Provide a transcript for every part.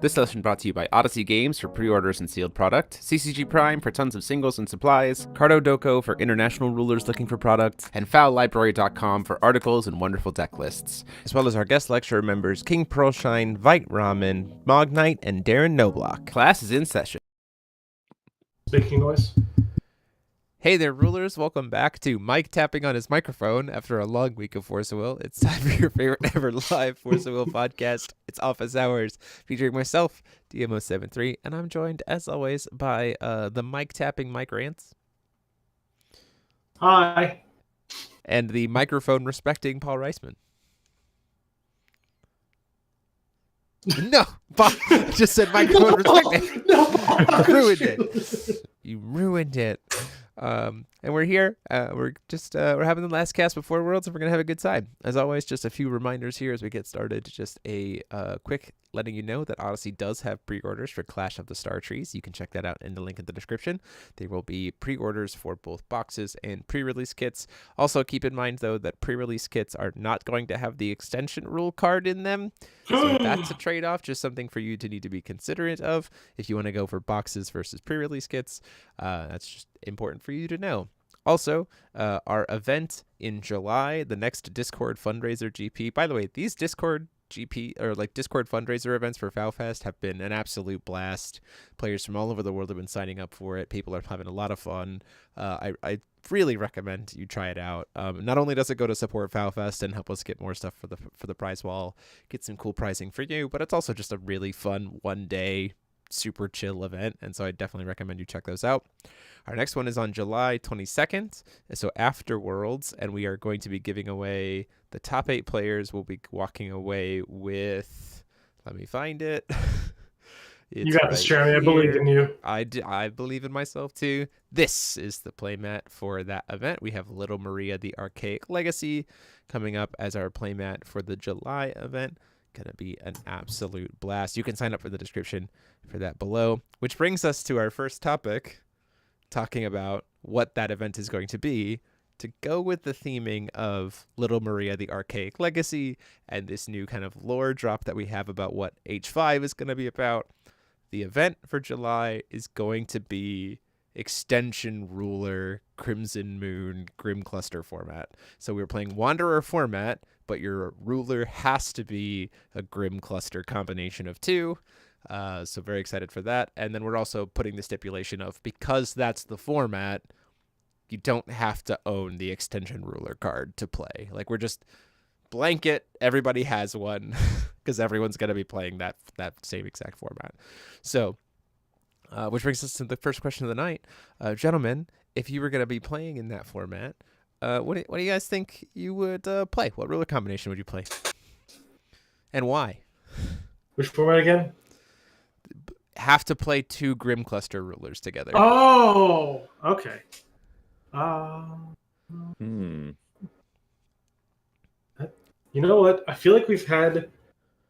This session brought to you by Odyssey Games for pre-orders and sealed product, CCG Prime for tons of singles and supplies, Cardo Doko for international rulers looking for product, and fowlibrary.com for articles and wonderful deck lists, as well as our guest lecturer members King Pearlshine, Vite Ramen, Mog Knight, and Darren Noblock. Class is in session. Making noise. Hey there, rulers. Welcome back to Mike tapping on his microphone after a long week of Force of Will. It's time for your favorite ever live Force of Will podcast. It's Office Hours, featuring myself, DMO73, and I'm joined, as always, by the Mike tapping Mike Rants. Hi. And the microphone respecting Paul Reisman. No, Paul, I just said microphone respecting. No, You ruined it. You ruined it. And we're here. We're having the last cast before Worlds, and we're gonna have a good time. As always, just a few reminders here as we get started. Just a quick letting you know that Odyssey does have pre-orders for Clash of the Star Trees. You can check that out in the link in the description. There will be pre-orders for both boxes and pre-release kits. Also, keep in mind though that pre-release kits are not going to have the extension rule card in them, so that's a trade-off. Just something for you to need to be considerate of if you want to go for boxes versus pre-release kits. That's just important for you to know. Also, our event in July, the next Discord fundraiser GP. By the way, these Discord GP or like Discord fundraiser events for FowFest have been an absolute blast. Players from all over the world have been signing up for it. People are having a lot of fun. I really recommend you try it out. Not only does it go to support FowFest and help us get more stuff for the prize wall, get some cool pricing for you, but it's also just a really fun one-day super chill event, and so I definitely recommend you check those out. Our next one is on July 22nd, so after Worlds, and we are going to be giving away the top 8 players. Will be walking away with, let me find it. You got this, Jeremy. I believe in you. I believe in myself too. This is the playmat for that event. We have Little Maria the Archaic Legacy coming up as our playmat for the July event. Gonna be an absolute blast. You can sign up for the description for that below, which brings us to our first topic, talking about what that event is going to be, to go with the theming of Little Maria the Archaic Legacy and this new kind of lore drop that we have about what H5 is going to be about. The event for July is going to be Extension Ruler Crimson Moon Grim Cluster format. So we're playing Wanderer format, but your ruler has to be a Grim Cluster combination of 2. So very excited for that. And then we're also putting the stipulation of, because that's the format, you don't have to own the Extension Ruler card to play. Like, we're just blanket, everybody has one, because everyone's going to be playing that same exact format. So which brings us to the first question of the night. Gentlemen, if you were going to be playing in that format, what do you guys think you would play? What ruler combination would you play? And why? Which format again? Have to play 2 Grim Cluster rulers together. Oh, okay. You know what? I feel like we've had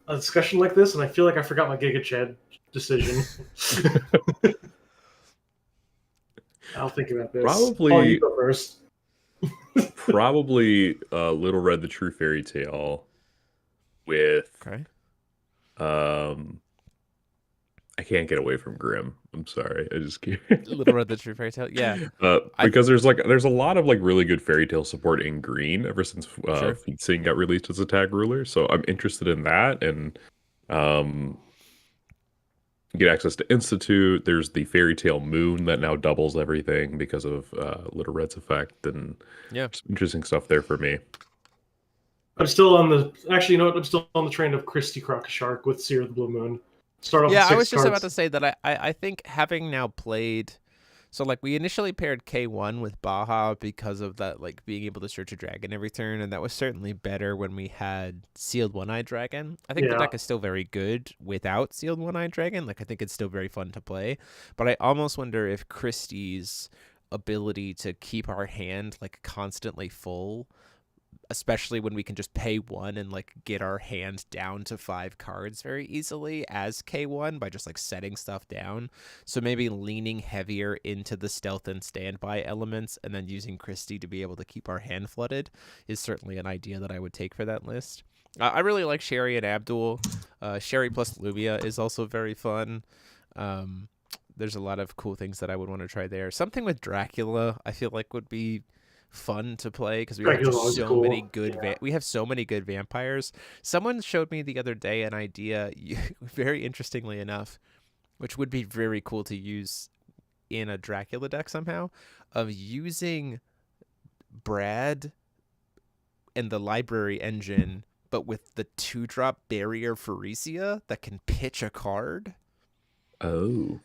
a discussion like this, and I feel like I forgot my Giga Chad decision. I'll think about this. Probably. Oh, you go first. Probably Little Red the True Fairy Tale with Okay. I can't get away from Grimm. I'm sorry. I just can't. Little Red the True Fairy Tale. Yeah. Because there's a lot of like really good fairy tale support in green ever since Sure. Feetsing got released as a tag ruler. So I'm interested in that, and get access to Institute. There's the Fairy Tale Moon that now doubles everything because of Little Red's effect, and some interesting stuff there for me. I'm still on the. Actually, you know what? I'm still on the train of Christy Crocoshark with Seer of the Blue Moon. Start off. Yeah, with 6 I was just cards. about to say that I think having now played, so like we initially paired K1 with Baja because of that, like being able to search a dragon every turn, and that was certainly better when we had Sealed One-Eyed Dragon. I think the deck is still very good without Sealed One-Eyed Dragon. Like, I think it's still very fun to play, but I almost wonder if Christie's ability to keep our hand like constantly full, especially when we can just pay 1 and like get our hand down to 5 cards very easily as K1 by just like setting stuff down. So maybe leaning heavier into the stealth and standby elements and then using Christie to be able to keep our hand flooded is certainly an idea that I would take for that list. I really like Sherry and Abdul. Sherry plus Lumia is also very fun. There's a lot of cool things that I would want to try there. Something with Dracula, I feel like would be fun to play because we have Dracula's just always so cool. many good. Yeah. We have so many good vampires. Someone showed me the other day an idea, very interestingly enough, which would be very cool to use in a Dracula deck somehow, of using Brad and the library engine, but with the 2-drop barrier Pharesia that can pitch a card. Oh.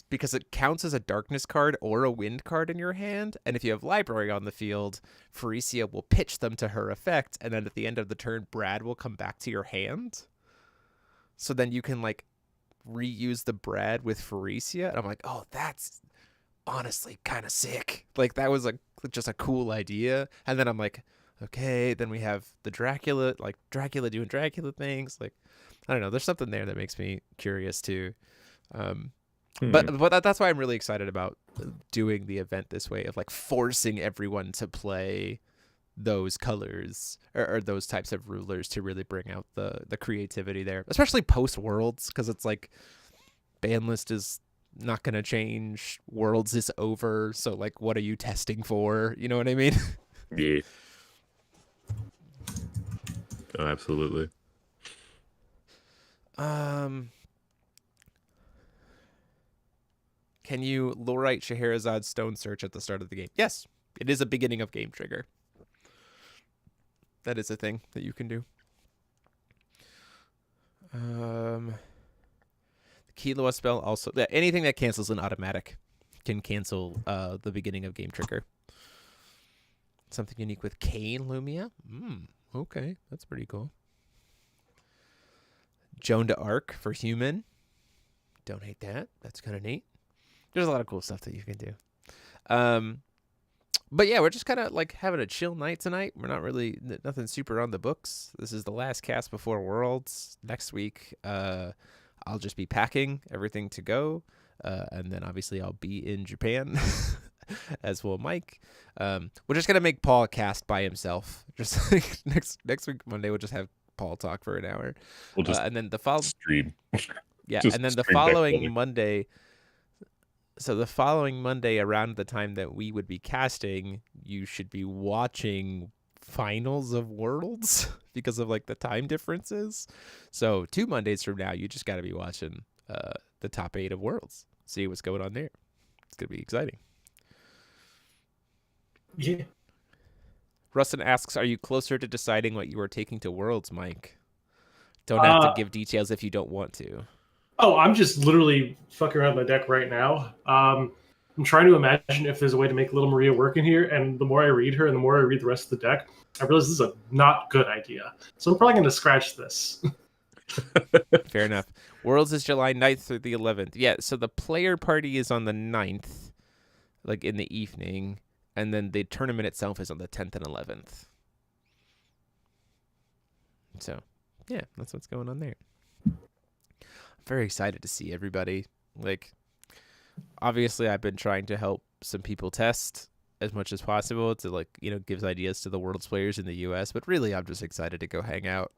Because it counts as a darkness card or a wind card in your hand, and if you have library on the field, Pharesia will pitch them to her effect, and then at the end of the turn, Brad will come back to your hand. So then you can like reuse the Brad with Pharesia, and I'm like, oh, that's honestly kind of sick. Like that was just a cool idea. And then I'm like, okay, then we have the Dracula, like Dracula doing Dracula things. Like I don't know, there's something there that makes me curious too. But that's why I'm really excited about doing the event this way, of like forcing everyone to play those colors or those types of rulers to really bring out the creativity there, especially post Worlds, because it's like ban list is not going to change, Worlds is over, so like what are you testing for, you know what I mean? Yeah. Oh, absolutely. Can you Lorite Scheherazade Stone Search at the start of the game? Yes, it is a beginning of game trigger. That is a thing that you can do. The Killua spell also, anything that cancels an automatic can cancel the beginning of game trigger. Something unique with Kane Lumia. Okay, that's pretty cool. Joan to Arc for human. Don't hate that. That's kind of neat. There's a lot of cool stuff that you can do. But yeah, we're just kind of like having a chill night tonight. We're not really, nothing super on the books. This is the last cast before Worlds. Next week, I'll just be packing everything to go. And then obviously I'll be in Japan, as will Mike. We're just going to make Paul cast by himself. Just like next week, Monday, we'll just have Paul talk for an hour. We'll just and then the following stream. Yeah, Just and then the stream back following together. Monday. So the following Monday, around the time that we would be casting, you should be watching finals of Worlds because of like the time differences. So 2 Mondays from now, you just got to be watching the top 8 of Worlds. See what's going on there. It's gonna be exciting. Yeah. Rustin asks, "Are you closer to deciding what you are taking to Worlds, Mike? Don't have to give details if you don't want to." Oh, I'm just literally fucking around my deck right now. I'm trying to imagine if there's a way to make Little Maria work in here, and the more I read her and the more I read the rest of the deck, I realize this is a not good idea. So I'm probably going to scratch this. Fair enough. Worlds is July 9th through the 11th. Yeah, so the player party is on the 9th, like in the evening, and then the tournament itself is on the 10th and 11th. So, yeah, that's what's going on there. Very excited to see everybody. Like, obviously I've been trying to help some people test as much as possible to like, give ideas to the Worlds players in the US, but really I'm just excited to go hang out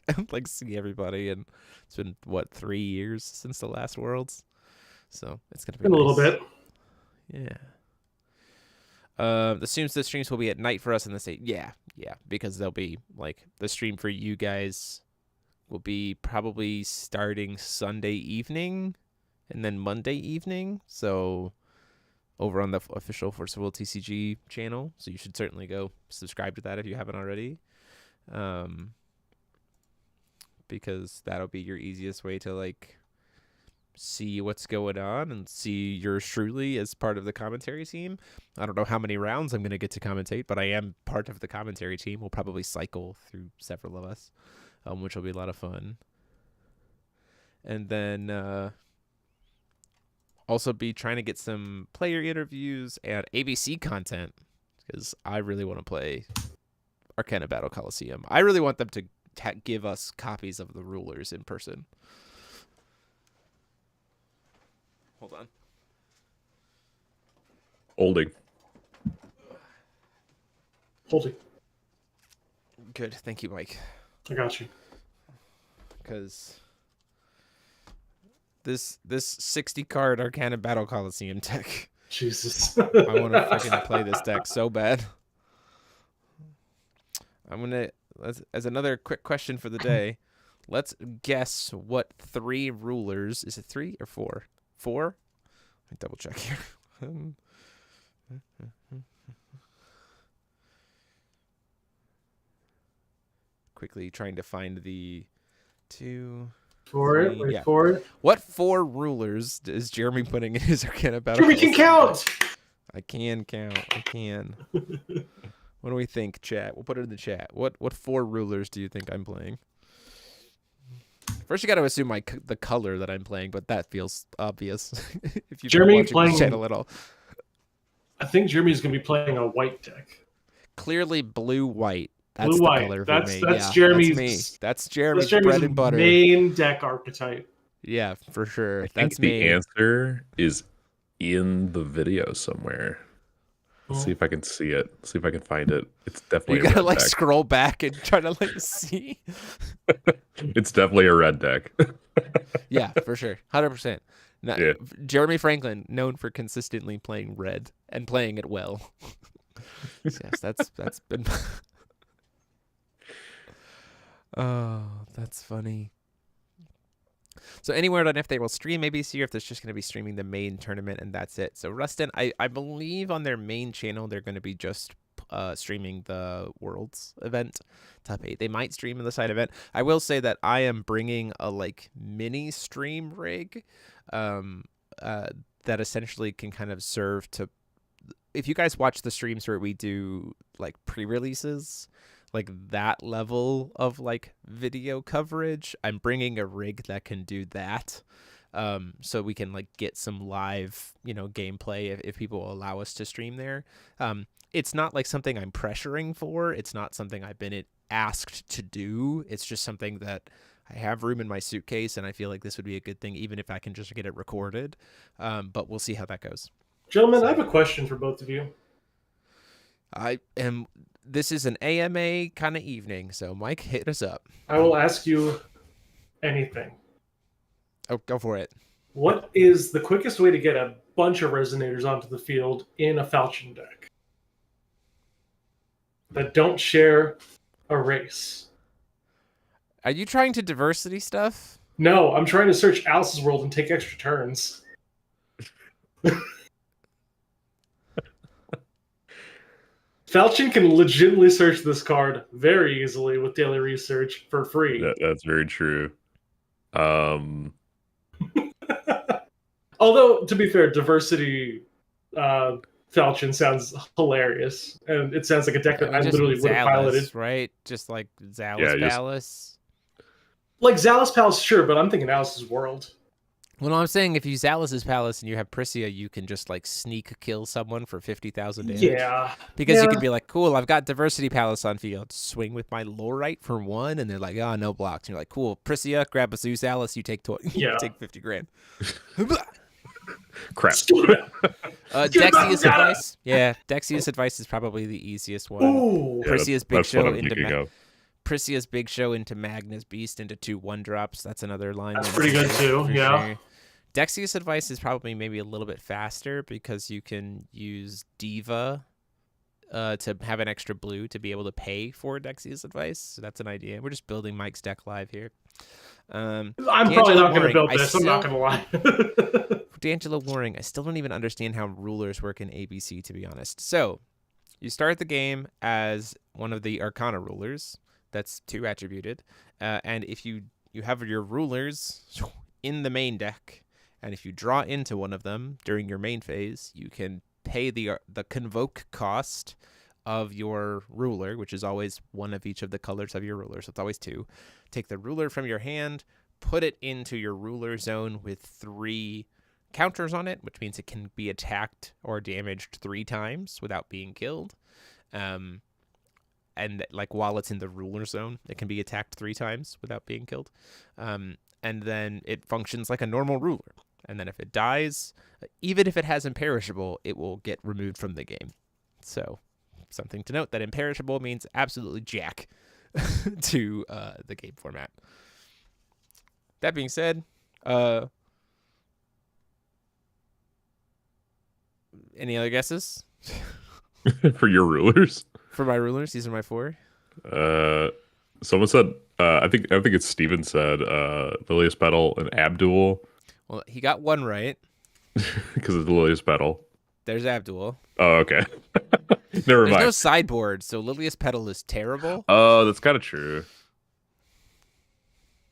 and like see everybody. And it's been 3 years since the last Worlds, so it's gonna be In a little nice. bit. Yeah. Assumes the streams will be at night for us in the state. Yeah, because they'll be like the stream for you guys will be probably starting Sunday evening and then Monday evening. So over on the official Force of Will TCG channel. So you should certainly go subscribe to that if you haven't already. Because that'll be your easiest way to like see what's going on and see yours truly as part of the commentary team. I don't know how many rounds I'm going to get to commentate, but I am part of the commentary team. We'll probably cycle through several of us. Which will be a lot of fun. And then also be trying to get some player interviews and ABC content, because I really want to play Arcana Battle Coliseum. I really want them to give us copies of the rulers in person. Hold on. Holding. Good. Thank you, Mike. I got you. Because this 60 card Arcana Battle Coliseum deck. Jesus. I want to freaking play this deck so bad. I'm gonna, as another quick question for the day, let's guess what 3 rulers, is it 3 or 4? 4? Let me double check here. Quickly trying to find the 2. Wait for it. What 4 rulers is Jeremy putting in his Arcana Battle? Jeremy can count! I can count. I can. What do we think, chat? We'll put it in the chat. What 4 rulers do you think I'm playing? First, you got to assume the color that I'm playing, but that feels obvious if you've been watching the channel at all. I think Jeremy's going to be playing a white deck. Clearly blue-white. That's Blue the white. color for That's me. That's yeah, Jeremy's. That's me. That's Jeremy's bread and butter. Main deck archetype. Yeah, for sure. I think the answer is in the video somewhere. Let's see if I can see it. See if I can find it. It's definitely. You gotta like scroll back and try to like see. It's definitely a red deck. Yeah, for sure, 100%. Yeah. Jeremy Franklin, known for consistently playing red and playing it well. Yes, that's been. Oh, that's funny. So anywhere on if they will stream ABC or if there's just going to be streaming the main tournament and that's it. So Rustin, I believe on their main channel they're going to be just streaming the Worlds event, top 8. They might stream in the side event. I will say that I am bringing a like mini stream rig that essentially can kind of serve to, if you guys watch the streams where we do like pre-releases, like that level of like video coverage, I'm bringing a rig that can do that, so we can like get some live, gameplay if people allow us to stream there. It's not like something I'm pressuring for. It's not something I've been asked to do. It's just something that I have room in my suitcase, and I feel like this would be a good thing, even if I can just get it recorded. But we'll see how that goes. Gentlemen, I have a question for both of you. This is an AMA kind of evening, so Mike, hit us up. I will ask you anything. Oh, go for it. What is the quickest way to get a bunch of resonators onto the field in a Falchion deck that don't share a race? Are you trying to diversity stuff? No, I'm trying to search Alice's World and take extra turns. Falchion can legitimately search this card very easily with daily research for free. That's very true. Although, to be fair, diversity Falchion sounds hilarious, and it sounds like a deck that I literally would have piloted. Right? Just like Zalus Palace. Like Zalus Palace, sure, but I'm thinking Alice's World. Well, no, I'm saying if you Zalus's Palace and you have Prisia, you can just like sneak kill someone for 50,000 damage. Yeah. Because you can be like, cool, I've got Diversity Palace on field. Swing with my Lorite for 1, and they're like, oh, no blocks. And you're like, cool, Prisia, grab a Zeus Zalus, you take take 50 grand. Crap. Dexia's Advice. Yeah, Dexia's Advice is probably the easiest one. Ooh. Prisia's Big Show into Prisia's Big Show into Magnus Beast into 2 1-drops. That's another line. That's pretty good too, yeah. Sure. Dexia's Advice is probably maybe a little bit faster because you can use Diva to have an extra blue to be able to pay for Dexia's Advice. So that's an idea. We're just building Mike's deck live here. I'm probably not going to build this. I'm not going to lie. D'Angelo Waring, I still don't even understand how rulers work in ABC, to be honest. So you start the game as one of the Arcana rulers. That's 2 attributed. And if you have your rulers in the main deck, and if you draw into one of them during your main phase, you can pay the convoke cost of your ruler, which is always 1 of each of the colors of your ruler, so it's always 2. Take the ruler from your hand, put it into your ruler zone with 3 counters on it, which means it can be attacked or damaged 3 times without being killed. And like while it's in the ruler zone, it can be attacked 3 times without being killed. And then it functions like a normal ruler. And then if it dies, even if it has imperishable, it will get removed from the game. So something to note, that imperishable means absolutely jack. to the game format. That being said, any other guesses For your rulers? for my rulers? These are my 4. Someone said, I think it's Steven said, Lilius Petal and Abdul. Well, he got one right. Because it's Lilius Petal. There's Abdul. Oh, okay. Never There's mind. no sideboard, so Lilius Petal is terrible. Oh, that's kind of true.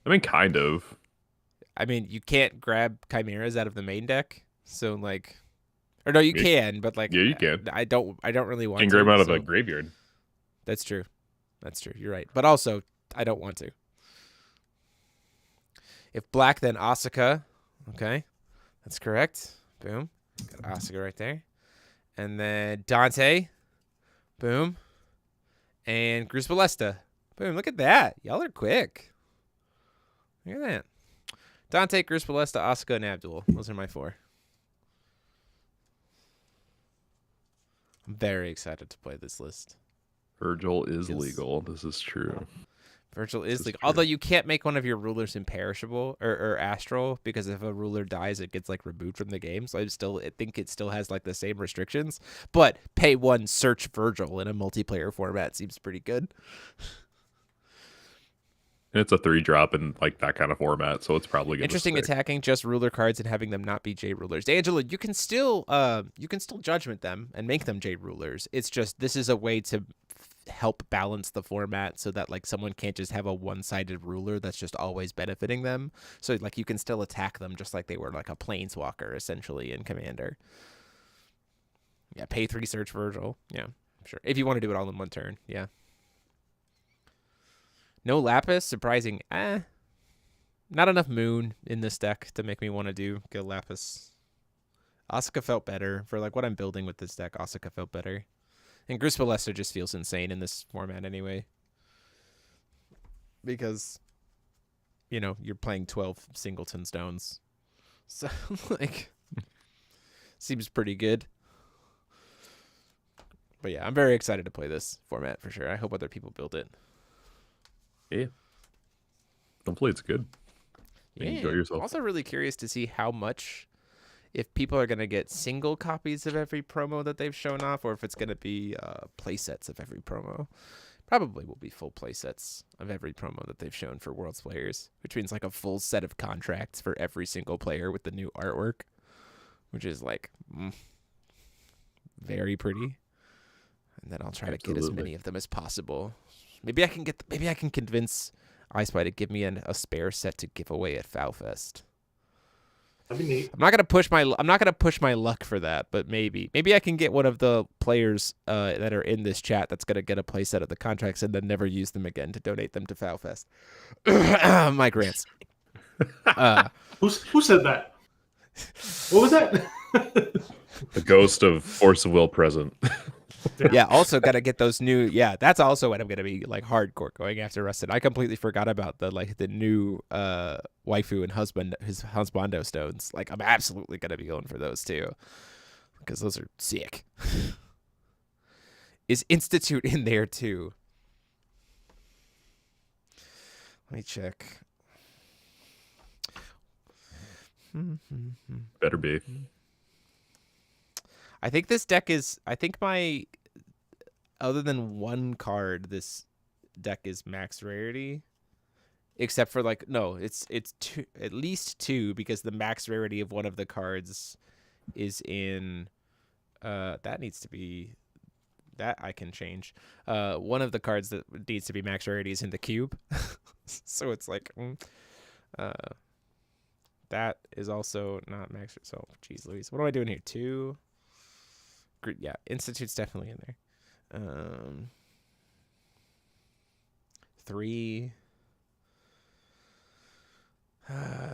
I mean, kind of. I mean, you can't grab chimeras out of the main deck, so like, or no, you can, but like, yeah, you can. I don't really want You can to. grab them out of a graveyard. That's true. That's true. You're right, but also I don't want to. If black, then Asuka. Okay, that's correct. Boom, got Asuka right there, and then Dante. Boom, and Cruz Ballesta. Boom. Look at that. Y'all are quick. Look at that. Dante, Cruz Ballesta, Asuka, and Abdul. Those are my 4. I'm very excited to play this list. Virgil is legal. This is true. Virgil is legal. Although you can't make one of your rulers imperishable or astral, because if a ruler dies, it gets like removed from the game. So I think it still has like the same restrictions. But pay 1, search Virgil in a multiplayer format seems pretty good. And it's a 3-drop in like that kind of format, so it's probably interesting attacking just ruler cards and having them not be J rulers. Angela, you can still judgment them and make them J rulers. It's just this is a way to help balance the format so that like someone can't just have a one-sided ruler that's just always benefiting them. So like you can still attack them just like they were like a planeswalker essentially in Commander. Yeah, pay 3, search Virgil. Yeah, sure. If you want to do it all in one turn, yeah. No Lapis, surprising. Not enough Moon in this deck to make me want to get Lapis. Asuka felt better. For like what I'm building with this deck, Asuka felt better. And Cruz Ballesta just feels insane in this format anyway. Because, you know, you're playing 12 Singleton Stones. So, like, seems pretty good. But yeah, I'm very excited to play this format for sure. I hope other people build it. Yeah. Hopefully it's good. Yeah. Enjoy yourself. Also really curious to see how much, if people are going to get single copies of every promo that they've shown off, or if it's going to be play sets of every promo. Probably will be full play sets of every promo that they've shown for Worlds players, which means like a full set of contracts for every single player with the new artwork, which is like very pretty. And then I'll try to get as many of them as possible. Maybe I can convince iSpy to give me a spare set to give away at FowFest. That'd be neat. I'm not gonna push my luck for that, but maybe I can get one of the players that are in this chat that's gonna get a playset of the contracts and then never use them again to donate them to FowFest. Mike Rants. Who said that? What was that? The ghost of Force of Will present. Yeah, also gotta get those new. Yeah, that's also what I'm gonna be like hardcore going after Rusted. I completely forgot about the new waifu and his husbando stones. Like I'm absolutely gonna be going for those too, because those are sick. Is Institute in there too? Let me check. Better be. I think this deck is. I think other than one card, this deck is max rarity. Except for it's two, at least 2, because the max rarity of one of the cards is in. That needs to be. That I can change. One of the cards that needs to be max rarity is in the cube, so it's like. That is also not max. So, geez Louise, what am I doing here? 2. Yeah, Institute's definitely in there. 3.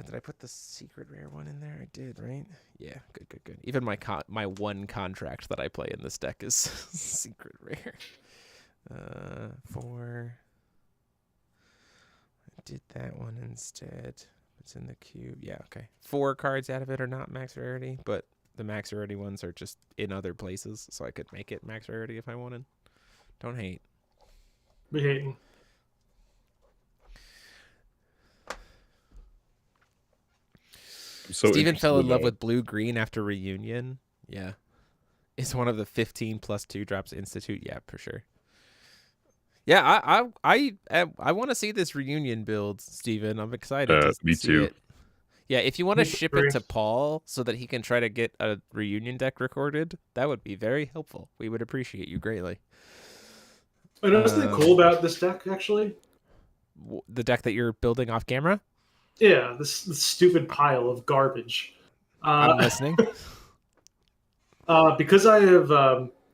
Did I put the secret rare one in there? I did, right? Yeah, good. Even my one contract that I play in this deck is secret rare. 4. I did that one instead. It's in the cube. Yeah, okay. 4 cards out of it are not max rarity, but the max rarity ones are just in other places, so I could make it max rarity if I wanted. Don't hate. Be hating. so Steven fell in love know. with blue-green after Reunion. Yeah. It's one of the 15 plus 2 drops Institute. Yeah, for sure. Yeah, I want to see this Reunion build, Steven. I'm excited to Me see too. it. Yeah, if you want to ship Agree. it to Paul so that he can try to get a Reunion deck recorded, that would be very helpful. We would appreciate you greatly. I know something cool about this deck, actually. The deck that you're building off camera? Yeah, this stupid pile of garbage. I'm listening. Because I have,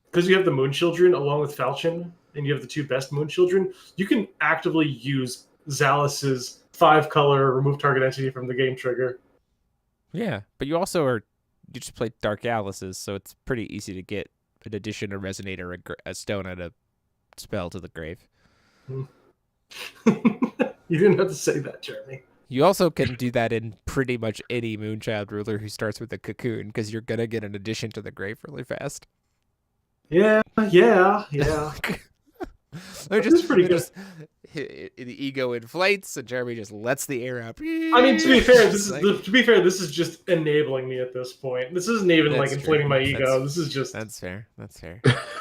because you have the Moon Children along with Falchion, and you have the 2 best Moon Children, you can actively use Zalus's 5-color remove target entity from the game trigger. Yeah, but you just play Dark Alice's, so it's pretty easy to get an addition, a resonator, a stone, and a spell to the grave. You didn't have to say that, Jeremy. You also can do that in pretty much any Moonchild ruler who starts with a cocoon, because you're gonna get an addition to the grave really fast. Yeah. They're This is pretty good. The ego inflates, and Jeremy just lets the air out. I mean, to be fair, this is just enabling me at this point. This isn't even like inflating my ego. This is just. That's fair.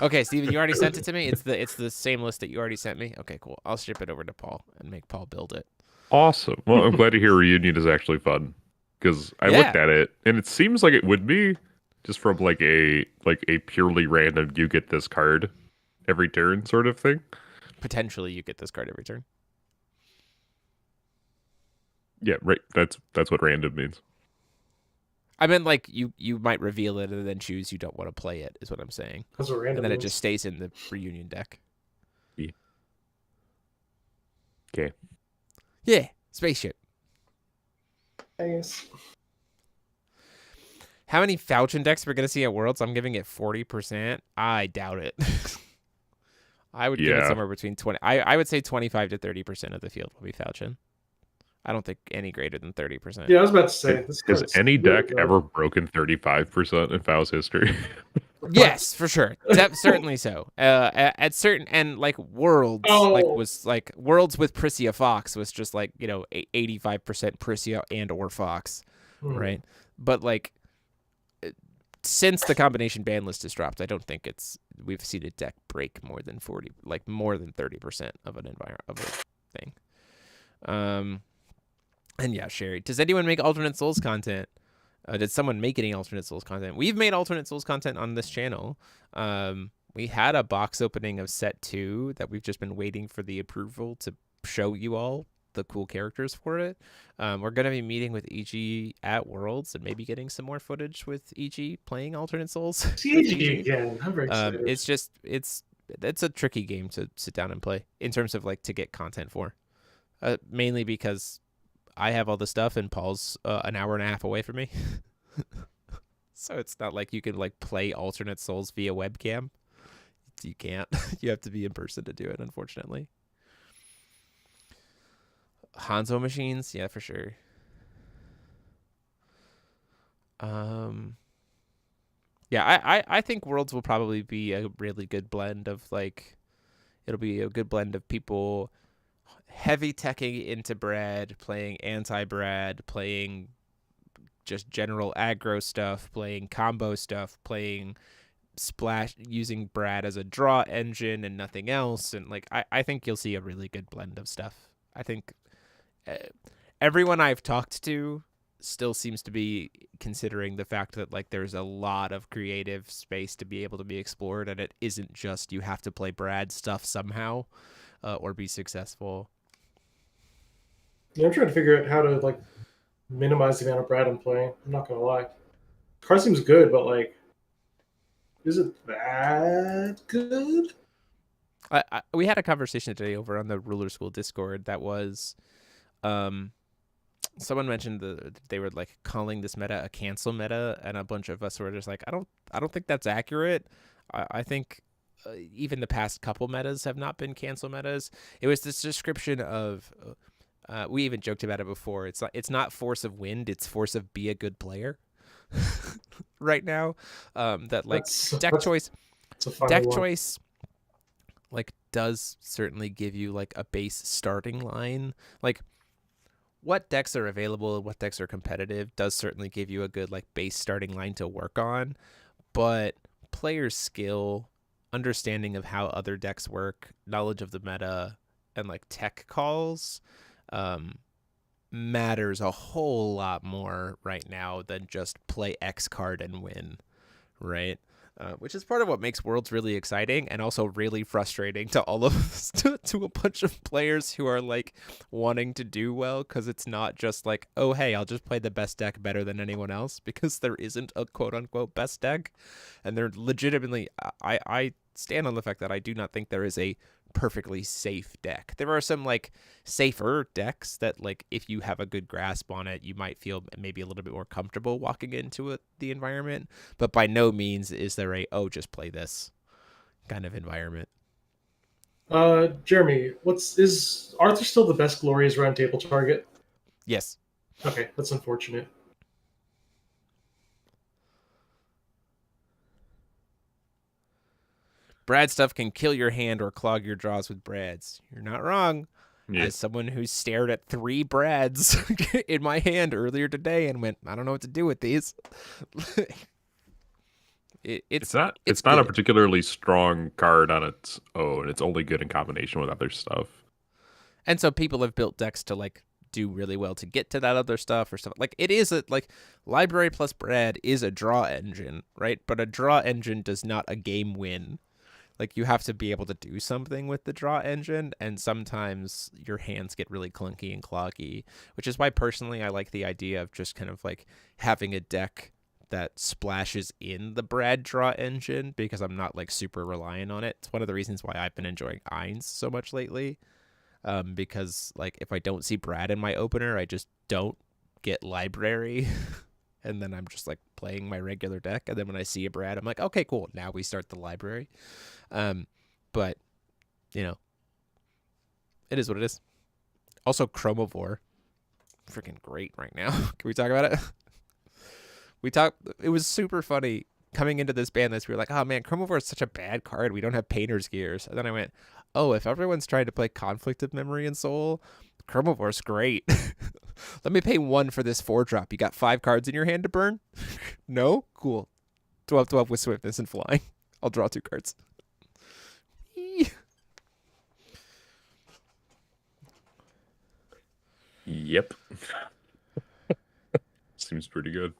Okay, Steven, you already sent it to me. It's the same list that you already sent me. Okay, cool. I'll ship it over to Paul and make Paul build it. Awesome. Well, I'm glad to hear Reunion is actually fun, because I looked at it and it seems like it would be, just from like a purely random you get this card every turn sort of thing. Potentially, you get this card every turn. Yeah, right. That's what random means. I meant like you might reveal it and then choose you don't want to play it, is what I'm saying. That's what random And then means. it just stays in the Reunion deck. Yeah. Okay. Yeah, spaceship. Nice. How many Falchion decks we're gonna see at Worlds? I'm giving it 40%. I doubt it. I would give it somewhere between 20. I would say 25 to 30% of the field will be Falchion. I don't think any greater than 30%. Yeah, I was about to say. Has any deck ever broken 35% in Fow's history? Yes, for sure. Certainly so. At certain, and like Worlds, Worlds with Prissia Fox was just like 85% Prissia and or Fox, right? But like since the combination ban list has dropped, I don't think we've seen a deck break more than 30% of an environment of a thing. And yeah, Sherry, does anyone make alternate souls content? Did someone make any alternate souls content? We've made alternate souls content on this channel. We had a box opening of set 2 that we've just been waiting for the approval to show you all the cool characters for it. We're going to be meeting with EG at Worlds and maybe getting some more footage with EG playing alternate souls. TCG again. I'm very excited. It's a tricky game to sit down and play in terms of like to get content for. Mainly because I have all the stuff and Paul's an hour and a half away from me. So it's not like you can like play alternate souls via webcam. You can't. You have to be in person to do it, unfortunately. Hanzo machines, yeah, for sure. Yeah, I think Worlds will probably be a really good blend of like, it'll be a good blend of people heavy teching into Brad, playing anti-Brad, playing just general aggro stuff, playing combo stuff, playing splash, using Brad as a draw engine and nothing else. And like, I think you'll see a really good blend of stuff. I think everyone I've talked to still seems to be considering the fact that like there's a lot of creative space to be able to be explored, and it isn't just you have to play Brad stuff somehow or be successful. Yeah, I'm trying to figure out how to like minimize the amount of Brad I'm playing. I'm not gonna lie. The card seems good, but like, is it that good? We had a conversation today over on the Ruler School Discord that was, someone mentioned they were like calling this meta a cancel meta, and a bunch of us were just like, I don't think that's accurate. I think even the past couple metas have not been cancel metas. It was this description of. We even joked about it before. It's not force of wind. It's force of be a good player. Right now, that like deck choice, like does certainly give you like a base starting line. Like what decks are available and what decks are competitive does certainly give you a good like base starting line to work on, but player skill, understanding of how other decks work, knowledge of the meta, and like tech calls um, matters a whole lot more right now than just play X card and win, right? Which is part of what makes Worlds really exciting and also really frustrating to all of us, to a bunch of players who are like wanting to do well, because it's not just like, oh, hey, I'll just play the best deck better than anyone else, because there isn't a quote unquote best deck. And they're legitimately, I stand on the fact that I do not think there is a perfectly safe deck. There are some like safer decks that like if you have a good grasp on it, you might feel maybe a little bit more comfortable walking into the environment, but by no means is there a just play this kind of environment. Jeremy, is Arthur still the best Glorious round table target? Yes. Okay, that's unfortunate. Brad stuff can kill your hand or clog your draws with Brads. You're not wrong. Yeah. As someone who stared at 3 Brads in my hand earlier today and went, I don't know what to do with these. It's not a particularly strong card on its own. It's only good in combination with other stuff. And so people have built decks to like do really well to get to that other stuff or stuff. Like it is a like Library plus Brad is a draw engine, right? But a draw engine does not a game win. Like you have to be able to do something with the draw engine, and sometimes your hands get really clunky and cloggy, which is why personally I like the idea of just kind of like having a deck that splashes in the Brad draw engine, because I'm not like super reliant on it. It's one of the reasons why I've been enjoying Eins so much lately. Because like if I don't see Brad in my opener, I just don't get library. And then I'm just like playing my regular deck. And then when I see a Brad, I'm like, okay, cool. Now we start the library. But you know, it is what it is. Also, Chromivore, freaking great right now. Can we talk about it? It was super funny coming into this ban list. We were like, oh man, Chromivore is such a bad card. We don't have Painter's Gears. And then I went, oh, if everyone's trying to play Conflict of Memory and Soul, Chromivore's great. Let me pay 1 for this 4-drop. You got 5 cards in your hand to burn? No? Cool. 12/12 with Swiftness and Flying. I'll draw 2 cards. Yep. Seems pretty good.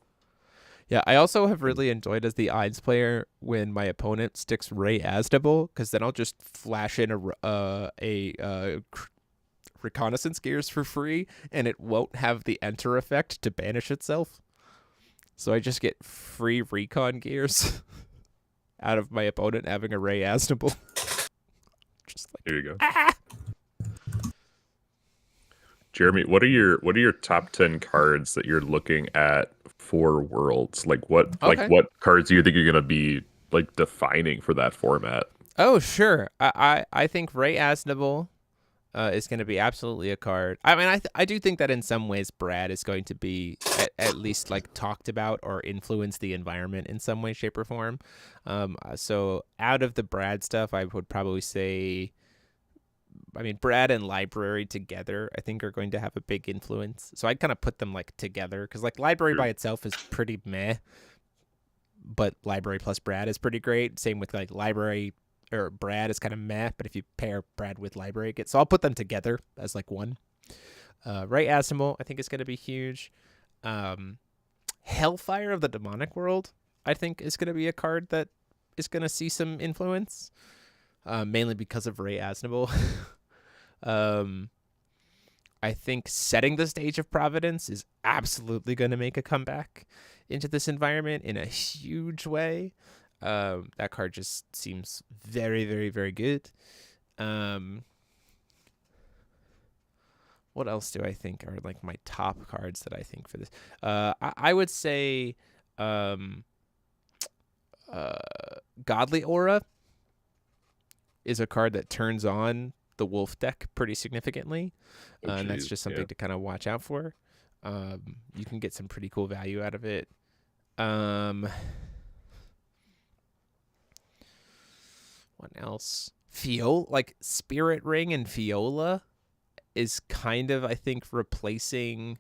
Yeah, I also have really enjoyed as the Eins player when my opponent sticks Ray Asdable, because then I'll just flash in a reconnaissance gears for free, and it won't have the enter effect to banish itself. So I just get free recon gears out of my opponent having a Ray Asdable. Just like, There you go. Ah! Jeremy, what are your top 10 cards that you're looking at for Worlds? Like what cards do you think you're gonna be like defining for that format? Oh sure, I think Ray Asnable is going to be absolutely a card. I mean, I do think that in some ways Brad is going to be at least like talked about or influence the environment in some way, shape, or form. So out of the Brad stuff, I would probably say, I mean, Brad and Library together, I think, are going to have a big influence. So I'd kind of put them like together, because like Library by itself is pretty meh, but Library plus Brad is pretty great. Same with like Library or Brad is kind of meh, but if you pair Brad with Library, it gets. So I'll put them together as like one. Ray Asimo, I think, is going to be huge. Hellfire of the Demonic World, I think, is going to be a card that is going to see some influence, mainly because of Ray Asnable. I think Setting the Stage of Providence is absolutely going to make a comeback into this environment in a huge way. That card just seems very, very, very good. What else do I think are like my top cards that I think for this? I would say Godly Aura is a card that turns on the wolf deck pretty significantly. And that's just something to kind of watch out for. You can get some pretty cool value out of it. What else? Like Spirit Ring and Fiola is kind of, I think, replacing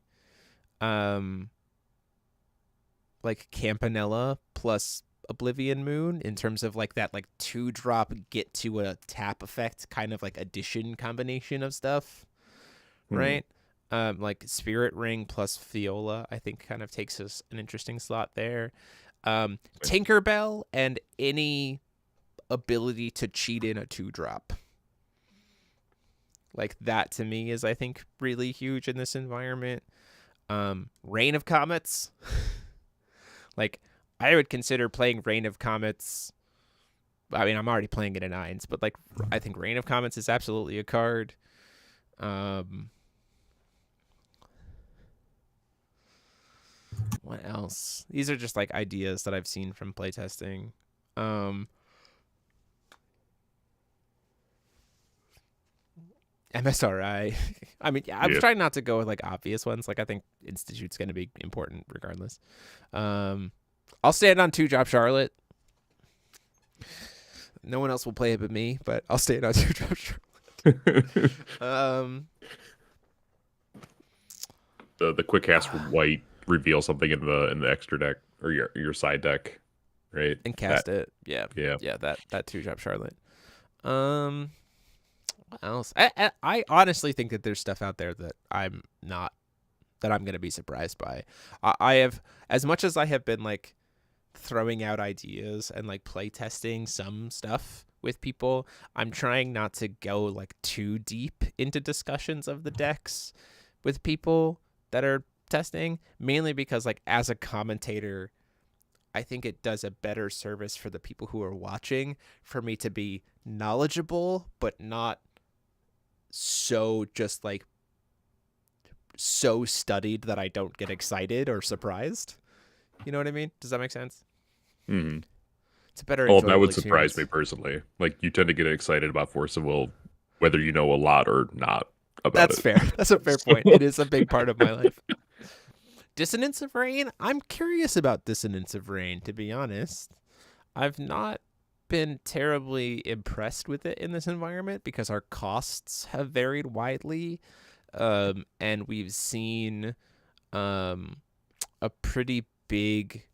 like Campanella plus Oblivion Moon in terms of like that like 2-drop get to a tap effect kind of like addition combination of stuff, right? Like Spirit Ring plus Viola, I think kind of takes us an interesting slot there. Tinkerbell and any ability to cheat in a 2-drop. Like that to me is, I think, really huge in this environment. Rain of Comets. Like, I would consider playing Rain of Comets. I mean, I'm already playing it in 9s, but like, I think Rain of Comets is absolutely a card. What else? These are just like ideas that I've seen from playtesting. MSRI. I mean, yeah, I'm trying not to go with like obvious ones. Like, I think Institute's going to be important regardless. I'll stand on 2-drop Charlotte. No one else will play it but me, but I'll stand on 2-drop Charlotte. The quick cast from white reveal something in the extra deck or your side deck, right? And cast it. Yeah. Yeah. That 2-drop Charlotte. What else? I honestly think that there's stuff out there that I'm going to be surprised by. I have, as much as I have been like throwing out ideas and like play testing some stuff with people, I'm trying not to go like too deep into discussions of the decks with people that are testing, mainly because like as a commentator, I think it does a better service for the people who are watching for me to be knowledgeable, but not so just like so studied that I don't get excited or surprised. You know what I mean? Does that make sense? Mm-hmm. It's a better. Oh, that would surprise me personally. Like, you tend to get excited about Force of Will, whether you know a lot or not about That's it. fair. That's a fair point. It is a big part of my life. Dissonance of Rain. I'm curious about Dissonance of Rain, to be honest. I've not been terribly impressed with it in this environment because our costs have varied widely, and we've seen a pretty big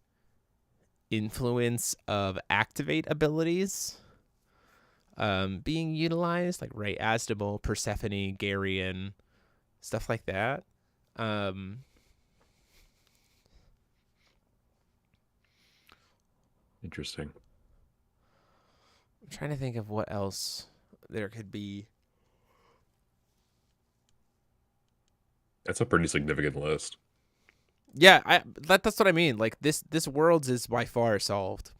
influence of activate abilities being utilized, like Ray Asdabal, Persephone, Garion, stuff like that. Interesting. I'm trying to think of what else there could be. That's a pretty significant list. Yeah, that's what I mean. Like this Worlds is by far solved.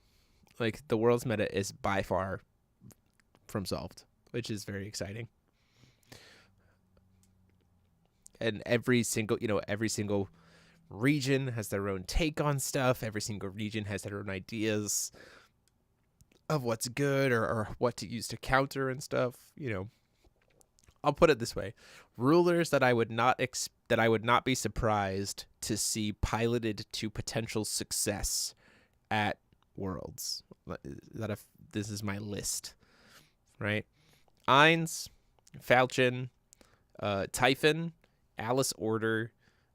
Like the Worlds meta is by far from solved, which is very exciting. And every single region has their own take on stuff. Every single region has their own ideas of what's good or what to use to counter and stuff. I'll put it this way: rulers that I would not be surprised to see piloted to potential success at Worlds. This is my list, right? Ainz, Falchion, Typhon, Alice Order,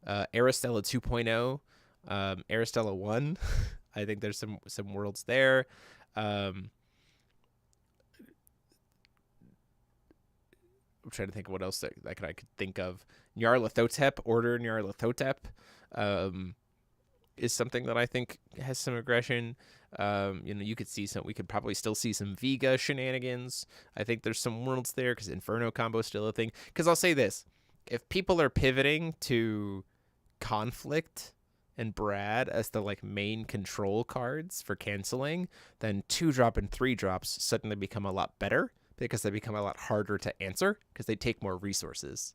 Aristella 2.0, Aristella 1. I think there's some worlds there. I'm trying to think of what else that I could think of. Nyarlathotep, Order Nyarlathotep, is something that I think has some aggression. We could probably still see some Vega shenanigans. I think there's some worlds there because Inferno combo is still a thing. Because I'll say this: if people are pivoting to Conflict and Brad as the like main control cards for canceling, then 2-drop and 3-drops suddenly become a lot better because they become a lot harder to answer because they take more resources,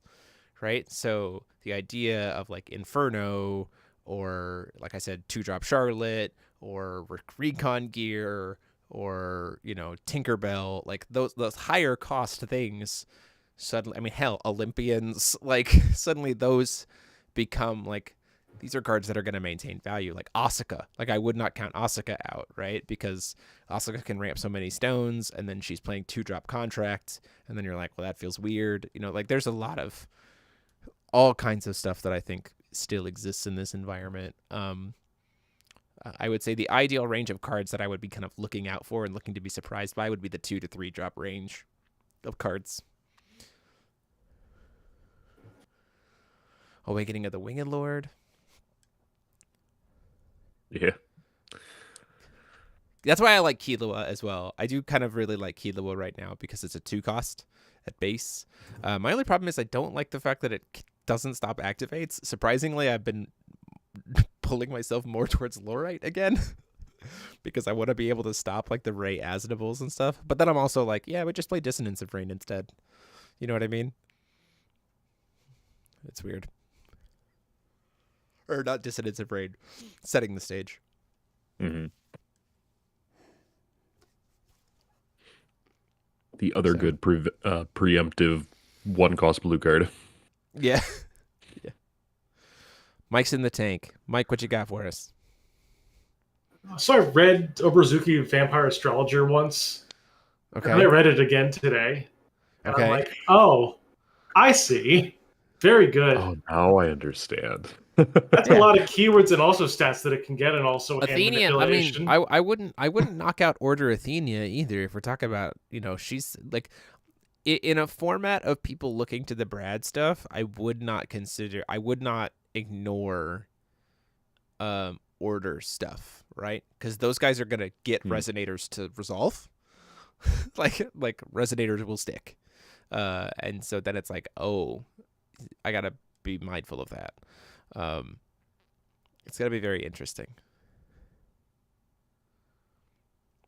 right? So the idea of like Inferno or, like I said, 2-drop Charlotte or Recon Gear or Tinkerbell, like those higher cost things suddenly, I mean, hell, Olympians, like suddenly those become like, these are cards that are going to maintain value. Like Asuka, like I would not count Asuka out, right? Because Asuka can ramp so many stones, and then she's playing 2-drop contract, and then you're like, well, that feels weird. Like there's a lot of all kinds of stuff that I think still exists in this environment. I would say the ideal range of cards that I would be kind of looking out for and looking to be surprised by would be the 2 to 3 drop range of cards. Awakening of the Winged Lord. Yeah. That's why I like Killua as well. I do kind of really like Killua right now because it's a 2 cost at base. My only problem is I don't like the fact that it doesn't stop activates. Surprisingly, I've been pulling myself more towards Lorite again because I want to be able to stop like the Ray Asinables and stuff. But then I'm also like, yeah, we just play Dissonance of Rain instead. You know what I mean? It's weird. Or not Dissonance of Rain, setting the stage. Mm-hmm. The other good preemptive 1-cost blue card. Yeah. Yeah. Mike's in the tank. Mike, what you got for us? So I read Oberzuki Vampire Astrologer once. Okay. And I read it again today. And Okay. I'm like, oh, I see. Very good. Oh, now I understand. That's a lot of keywords and also stats that it can get, and also Athenia. I manipulation. mean, I wouldn't knock out Order Athenia either. If we're talking about, she's like in a format of people looking to the Brad stuff. I would not ignore Order stuff, right? Because those guys are gonna get resonators to resolve. like resonators will stick, and so then it's like, oh, I gotta be mindful of that. It's going to be very interesting.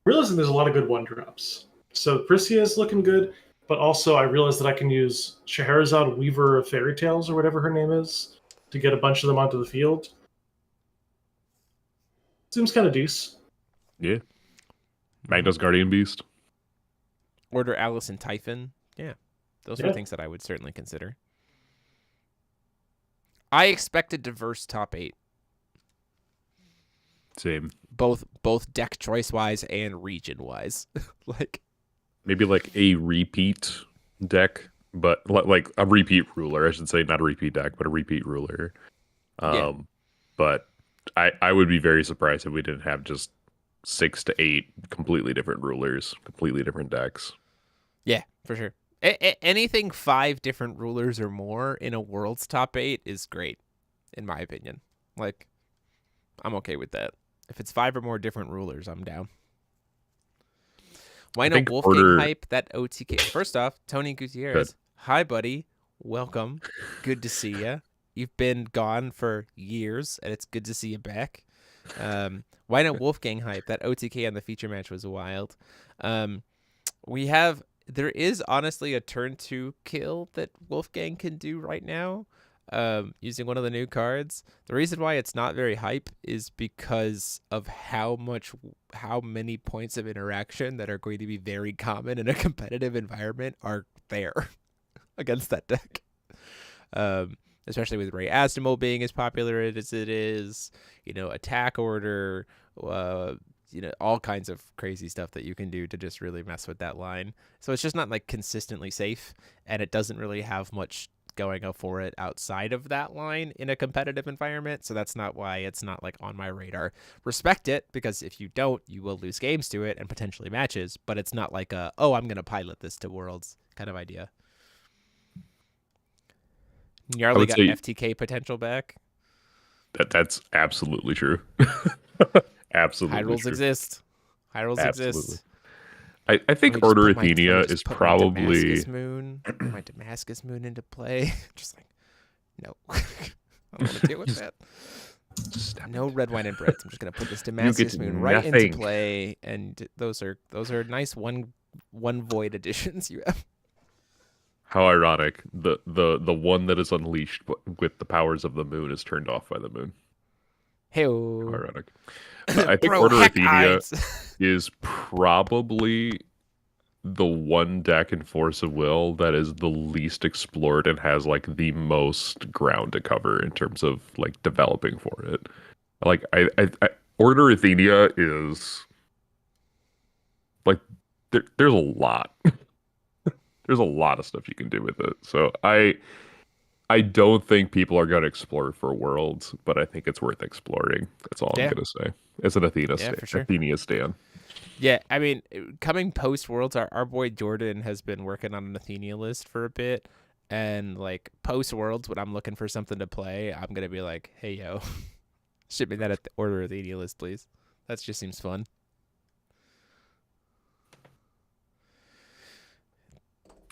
Realizing there's a lot of good 1-drops. So Priscia is looking good, but also I realized that I can use Scheherazade, Weaver of Fairy Tales, or whatever her name is, to get a bunch of them onto the field. Seems kind of deuce. Yeah. Magnus Guardian Beast. Order Alice and Typhon. Yeah. Those are things that I would certainly consider. I expect a diverse top 8. Same. Both deck choice wise and region wise. Maybe like a repeat deck, but like a repeat ruler, I should say, not a repeat deck, but a repeat ruler. But I would be very surprised if we didn't have just 6 to 8 completely different rulers, completely different decks. Yeah, for sure. Anything 5 different rulers or more in a World's top 8 is great, in my opinion. Like, I'm okay with that. If it's 5 or more different rulers, I'm down. Why not Wolfgang hype that OTK? First off, Tony Gutierrez. Good. Hi, buddy. Welcome. Good to see you. You've been gone for years, and it's good to see you back. Why not Wolfgang hype? That OTK on the feature match was wild. There is honestly a turn 2 kill that Wolfgang can do right now, using one of the new cards. The reason why it's not very hype is because of how many points of interaction that are going to be very common in a competitive environment are there against that deck. Especially with Ray Asdemol being as popular as it is, attack order, all kinds of crazy stuff that you can do to just really mess with that line. So it's just not like consistently safe, and it doesn't really have much going up for it outside of that line in a competitive environment. So that's not why it's not like on my radar. Respect it, because if you don't, you will lose games to it and potentially matches, but it's not like I'm going to pilot this to Worlds kind of idea. Gnarly got FTK potential back. That's absolutely true. Absolutely. High rules exist. High rules exist. I think Order Athenia is probably my Damascus Moon into play. Just like, no. I don't want to deal with that. No red wine and breads. I'm just gonna put this Damascus Moon right into play, and those are nice one void additions you have. How ironic. The one that is unleashed with the powers of the moon is turned off by the moon. Hey-o. How ironic. I think Order Athenia is probably the one deck in Force of Will that is the least explored and has like the most ground to cover in terms of like developing for it. Like I Order Athenia is like there's a lot. There's a lot of stuff you can do with it. So I I don't think people are going to explore for worlds, but I think it's worth exploring. That's all I'm Yeah. going to say. It's an Yeah, for sure. Athenia stan. Yeah, I mean, coming post Worlds, our boy Jordan has been working on an Athenia list for a bit, and like post Worlds, when I'm looking for something to play, I'm gonna be like, "Hey, yo, ship me that at the order Athenia list, please." That just seems fun.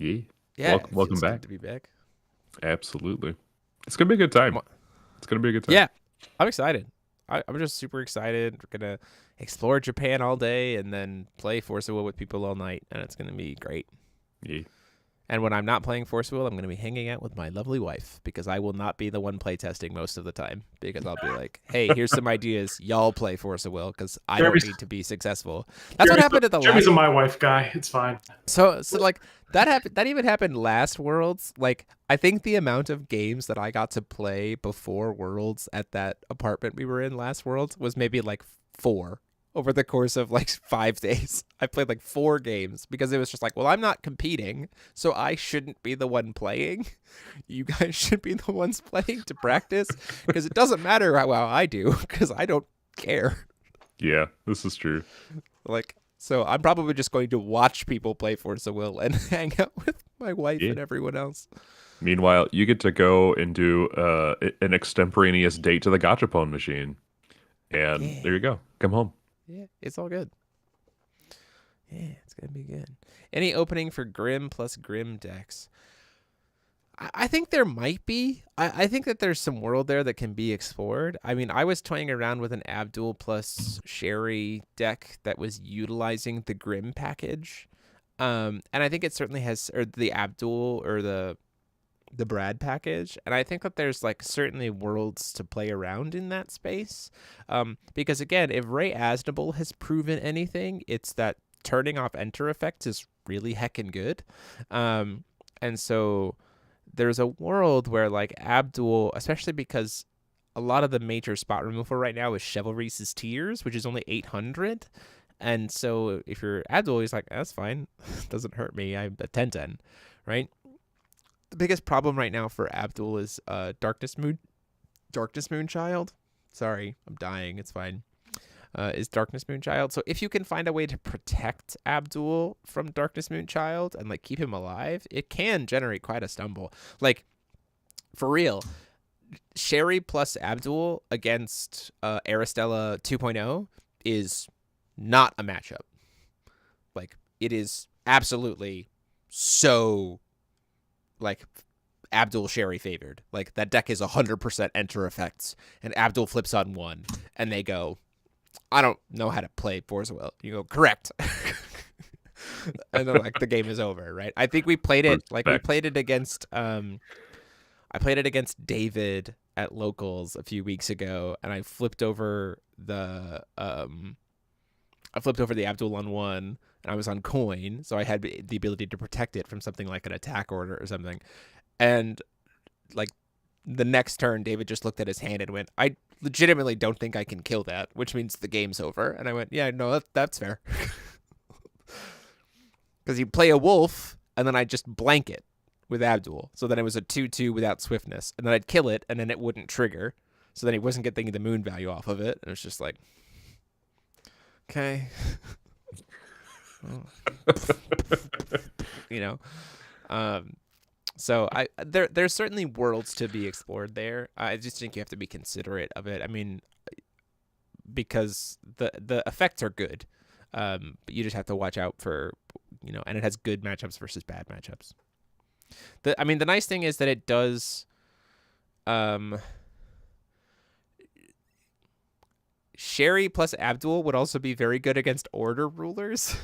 Yeah. Yeah, it Welcome feels back. good to be back. Absolutely. It's going to be a good time. It's going to be a good time. Yeah, I'm excited. I'm just super excited. We're gonna explore Japan all day and then play Force of Will with people all night, and it's gonna be great. Yeah. And when I'm not playing Force of Will, I'm going to be hanging out with my lovely wife because I will not be the one playtesting most of the time because I'll be like, hey, here's some ideas. Y'all play Force of Will because I don't need to be successful. That's what happened at the Jeremy's last. a my wife guy. It's fine. So like that happened. That even happened last Worlds. Like I think the amount of games that I got to play before Worlds at that apartment we were in last Worlds was maybe like 4 over the course of like 5 days. I played like 4 games because it was just like, well, I'm not competing, so I shouldn't be the one playing. You guys should be the ones playing to practice because it doesn't matter how well I do because I don't care. Yeah, this is true. Like, so I'm probably just going to watch people play Force of Will and hang out with my wife and everyone else. Meanwhile, you get to go and do an extemporaneous date to the Gachapon machine. And there you go. Come home. Yeah, it's all good. Yeah, it's going to be good. Any opening for Grim plus Grim decks? I think there might be. I think that there's some world there that can be explored. I mean, I was toying around with an Abdul plus Sherry deck that was utilizing the Grim package. And I think it certainly has, or the Abdul or the Brad package, and I think that there's like certainly worlds to play around in that space, because again, if Ray Asnable has proven anything, it's that turning off enter effects is really heckin' good, and so there's a world where like Abdul, especially because a lot of the major spot removal right now is Chivalry's Tears, which is only 800, and so if you're Abdul, he's like, that's fine, doesn't hurt me, I'm a 10/10, right? The biggest problem right now for Abdul is Darkness Moonchild. Sorry, I'm dying. It's fine. Is Darkness Moonchild. So if you can find a way to protect Abdul from Darkness Moonchild and like keep him alive, it can generate quite a stumble. Like for real, Sherry plus Abdul against Aristella 2.0 is not a matchup. Like it is absolutely so like Abdul Sherry favored. Like that deck is 100% enter effects, and Abdul flips on 1, and they go, I don't know how to play Force Will. You go, correct. And then like the game is over, right? I think we played it against I played it against David at locals a few weeks ago, and I flipped over the Abdul on 1, and I was on coin, so I had the ability to protect it from something like an attack order or something. And like the next turn, David just looked at his hand and went, I legitimately don't think I can kill that, which means the game's over. And I went, yeah, no, that's fair. Because you play a wolf, and then I just blank it with Abdul. So then it was a 2/2 without swiftness. And then I'd kill it, and then it wouldn't trigger. So then he wasn't getting the moon value off of it. And it was just like, okay. You know, so there's certainly worlds to be explored there. I just think you have to be considerate of it. I mean, because the effects are good, but you just have to watch out for, and it has good matchups versus bad matchups. The nice thing is that it does, Sherry plus Abdul would also be very good against order rulers.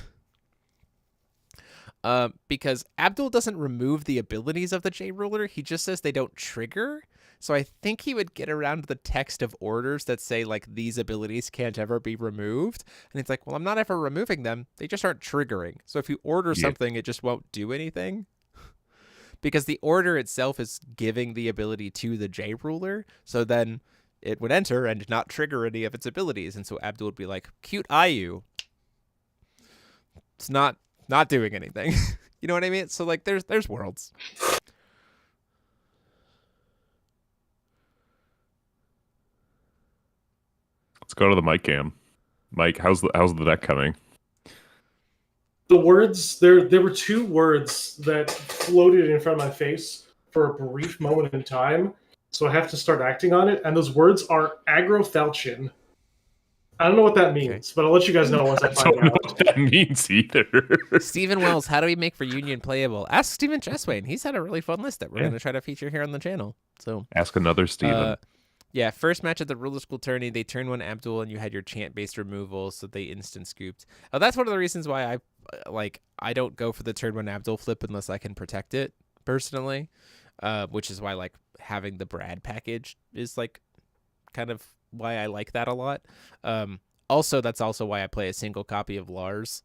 Because Abdul doesn't remove the abilities of the J ruler, he just says they don't trigger. So I think he would get around the text of orders that say like these abilities can't ever be removed. And it's like, well, I'm not ever removing them. They just aren't triggering. So if you order something, it just won't do anything. Because the order itself is giving the ability to the J ruler. So then it would enter and not trigger any of its abilities. And so Abdul would be like, cute IU. It's not doing anything. You know what I mean? So like there's worlds. Let's go to the mic cam. Mike, how's the deck coming? The words there were two words that floated in front of my face for a brief moment in time, so I have to start acting on it. And those words are agrofalchion. I don't know what that means, but I'll let you guys know once I I find don't know out. what that means either. Stephen Wells, how do we make for Union playable? Ask Stephen Chesswain. He's had a really fun list that we're going to try to feature here on the channel. So Ask another Steven. yeah, first match at the Ruler School tourney, they turned one Abdul, and you had your chant-based removal, so they instant scooped. Oh, that's one of the reasons why I don't go for the turn one Abdul flip unless I can protect it personally, which is why like having the Brad package is like kind of why I like that a lot. Also, that's also why I play a single copy of Lars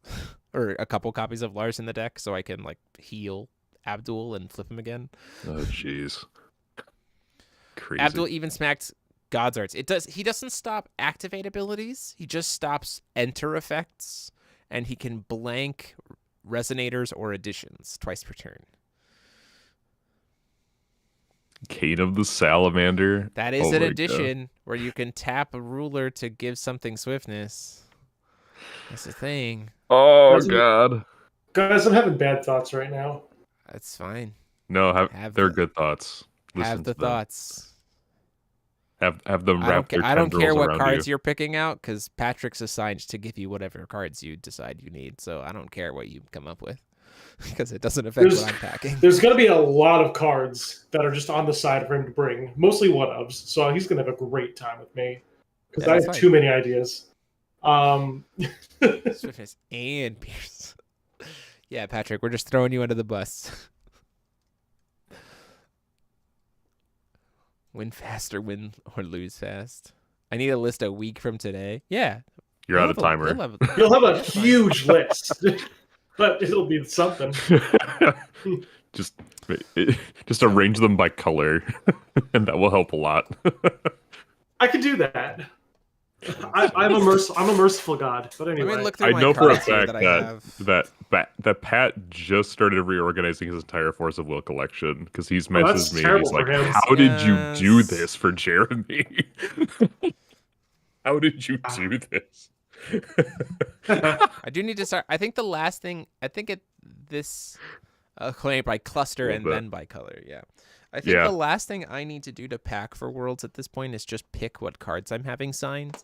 or a couple copies of Lars in the deck, so I can like heal Abdul and flip him again. Oh, jeez. Crazy. Abdul even smacked God's Arts. He doesn't stop activate abilities. He just stops enter effects, and he can blank resonators or additions twice per turn. Kate of the Salamander. That is Oh an my addition where you can tap a ruler to give something swiftness. That's the thing. Oh Doesn't- god. Guys, I'm having bad thoughts right now. That's fine. No, Have they're the- good thoughts. Listen Have the to them. thoughts. Have them wrap their I don't care tendrils what around cards you. you're picking out, because Patrick's assigned to give you whatever cards you decide you need. So I don't care what you come up with, because it doesn't affect what I'm packing. There's going to be a lot of cards that are just on the side for him to bring, mostly one-ofs, so he's going to have a great time with me, because Yeah, I that's have fine. too many ideas. Swiftness and Pierce. Yeah, Patrick, we're just throwing you under the bus. Win fast or win or lose fast. I need a list a week from today. Yeah. You're out of timer. You'll have a huge list, but it'll be something. just arrange them by color, and that will help a lot. I could do that. I'm a merciful god. But anyway, Let me look through I my know for a cards here fact that I have. that Pat just started reorganizing his entire Force of Will collection because he's that's messaged me. terrible He's like, for him. "How did you do Yes. this for Jeremy? How did you do this?" I do need to start. I think the last thing, this claim by cluster and bit. then by color. Yeah. I think the last thing I need to do to pack for Worlds at this point is just pick what cards I'm having signed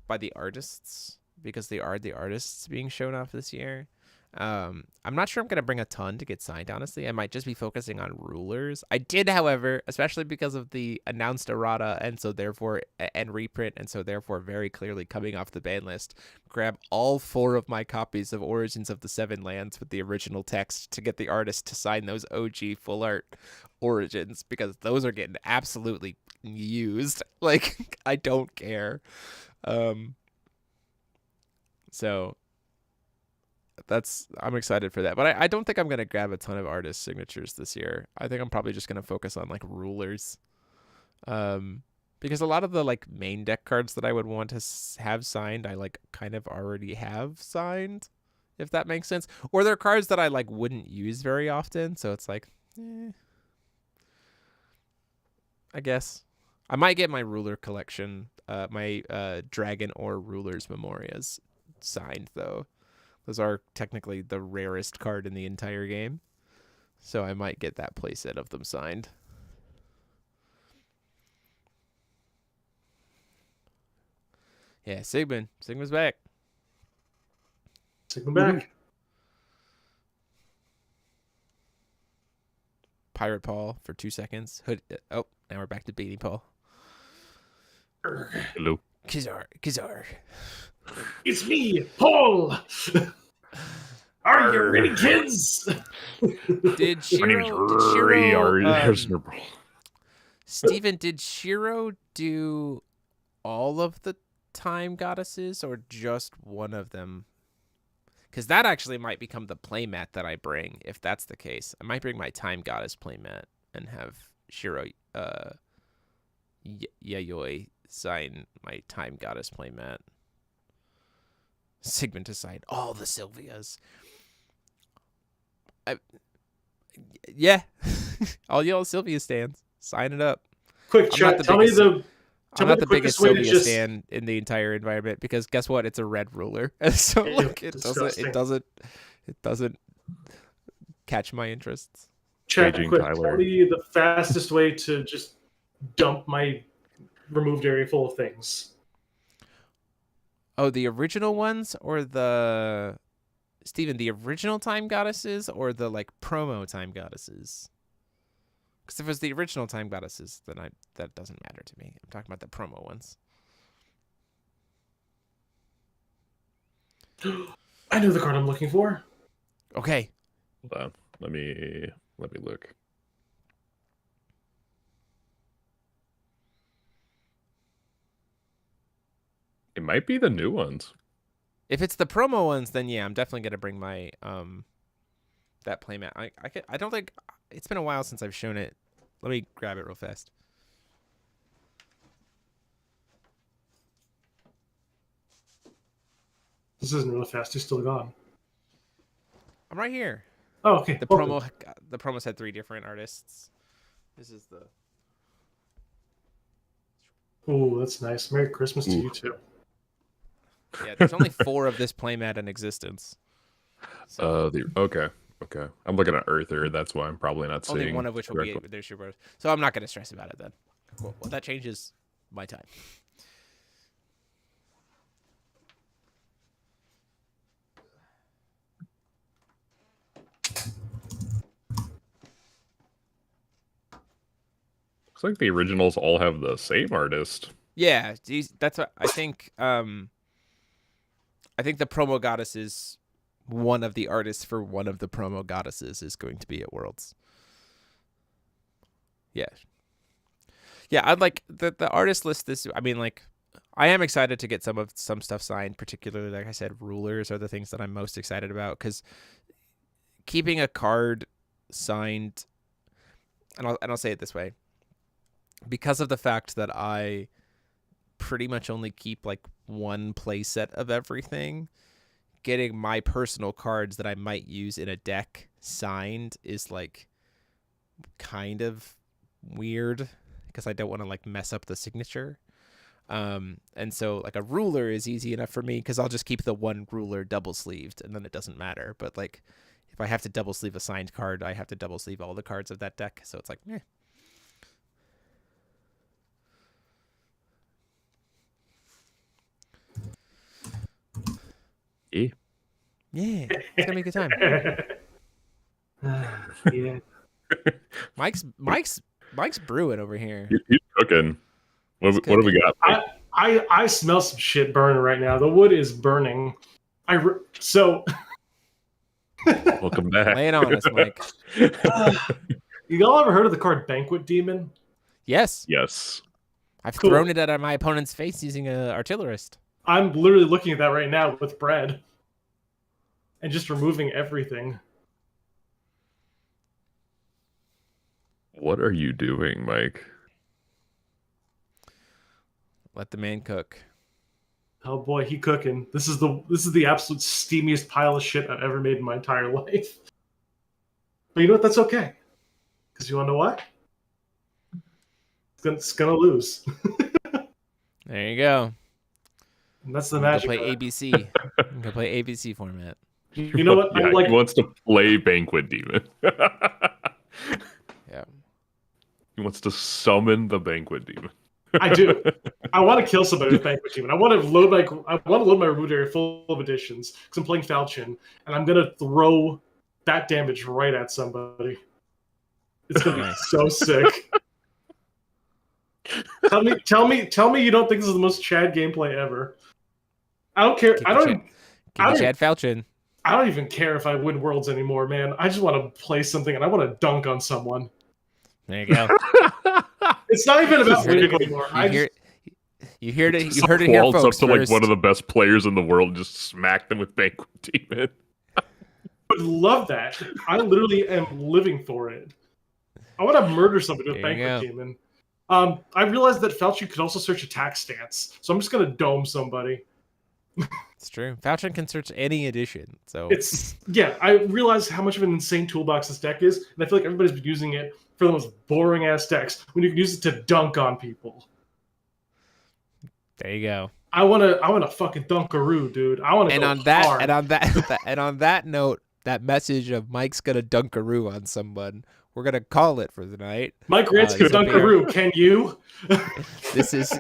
by the artists, because they are the artists being shown off this year. I'm not sure I'm going to bring a ton to get signed, honestly. I might just be focusing on rulers. I did, however, especially because of the announced errata and reprint, and so therefore very clearly coming off the ban list, grab all 4 of my copies of Origins of the Seven Lands with the original text to get the artist to sign those OG full art Origins, because those are getting absolutely used. Like, I don't care. So I'm excited for that, but I don't think I'm gonna grab a ton of artist signatures this year. I think I'm probably just gonna focus on like rulers, because a lot of the like main deck cards that I would want to have signed, I like kind of already have signed, if that makes sense. Or they're cards that I like wouldn't use very often, so it's like, I guess I might get my ruler collection, my Dragon or Rulers Memorias signed though. Those are technically the rarest card in the entire game, so I might get that playset of them signed. Yeah, Sigma's back. Take them back. Pirate Paul for 2 seconds. Oh, now we're back to Beanie Paul. Hello. Kizar. It's me, Paul. Are you ready, kids? Did My name's Shiro, Ray. Steven, did Shiro do all of the time goddesses or just one of them? Because that actually might become the playmat that I bring, if that's the case. I might bring my time goddess playmat and have Shiro Yayoi sign my time goddess playmat. Sigmund to sign all the Sylvias. Yeah. All y'all Sylvia stands. Sign it up. Quick I'm chat. not Tell me the I'm not the biggest Sylvia stan in the entire environment because guess what? It's a red ruler, so like it doesn't catch my interests. Chat, quick, tell me the fastest way to just dump my removed area full of things. Oh, the original ones or the Steven, the original time goddesses or the like promo time goddesses? Because if it was the original time goddesses, then that doesn't matter to me. I'm talking about the promo ones. I know the card I'm looking for. Okay. Hold on. Let me look. It might be the new ones. If it's the promo ones, then yeah, I'm definitely gonna bring my that playmat. I don't think it's been a while since I've shown it. Let me grab it real fast. This isn't real fast. He's still gone. I'm right here. Oh, okay. The promos had 3 different artists. This is the. Oh, that's nice. Merry Christmas to you too. Yeah, there's only 4 of this playmat in existence. So. Okay. I'm looking at Earther. That's why I'm probably not seeing. Only one of which will be their Super. So I'm not going to stress about it then. Cool. Well, that changes my time. Looks like the originals all have the same artist. Yeah, that's what I think. I think the promo goddess is one of the artists for one of the promo goddesses is going to be at Worlds. Yeah. Yeah, I'd like the artist list this. I mean, like, I am excited to get some stuff signed, particularly, like I said, rulers are the things that I'm most excited about because keeping a card signed, and I'll say it this way, because of the fact that I pretty much only keep like one play set of everything, getting my personal cards that I might use in a deck signed is like kind of weird because I don't want to like mess up the signature. And so like a ruler is easy enough for me because I'll just keep the one ruler double sleeved and then it doesn't matter. But like if I have to double sleeve a signed card, I have to double sleeve all the cards of that deck. So it's like, eh. Yeah, it's gonna be a good time. Yeah. Mike's brewing over here. He's cooking. What do we got? I smell some shit burning right now. The wood is burning. So Welcome back. Lay it on us, Mike. You all ever heard of the card Banquet Demon? Yes. Yes. I've thrown it at my opponent's face using an artillerist. I'm literally looking at that right now with bread. And just removing everything. What are you doing, Mike? Let the man cook. Oh boy, he cooking. This is the absolute steamiest pile of shit I've ever made in my entire life. But you know what? That's okay. Because you want to know why? It's gonna lose. There you go. And that's the magic. Go play ABC. Go play ABC format. You know what? Yeah, like, he wants to play Banquet Demon. Yeah. He wants to summon the Banquet Demon. I do. I want to kill somebody with Banquet Demon. I want to load my root area full of additions because I'm playing Falchion, and I'm gonna throw that damage right at somebody. It's gonna be so sick. Tell me you don't think this is the most Chad gameplay ever. I don't care. Chad Falchion. I don't even care if I win Worlds anymore, man. I just want to play something and I want to dunk on someone. There you go. It's not even about winning anymore. You heard it here, folks. Up to like one of the best players in the world and just smack them with Banquet Demon. I would love that. I literally am living for it. I want to murder somebody with Banquet Demon. I realized that Falchion could also search attack stance, so I'm just gonna dome somebody. It's true. Falchion can search any edition, so I realize how much of an insane toolbox this deck is, and I feel like everybody's been using it for the most boring ass decks when you can use it to dunk on people. There you go. I wanna fucking Dunkaroo, dude. I wanna And go on that, hard. and on that note, that message of Mike's gonna Dunkaroo on someone, we're gonna call it for the night. Mike Grant's this will be our- Dunkaroo. Can you? This is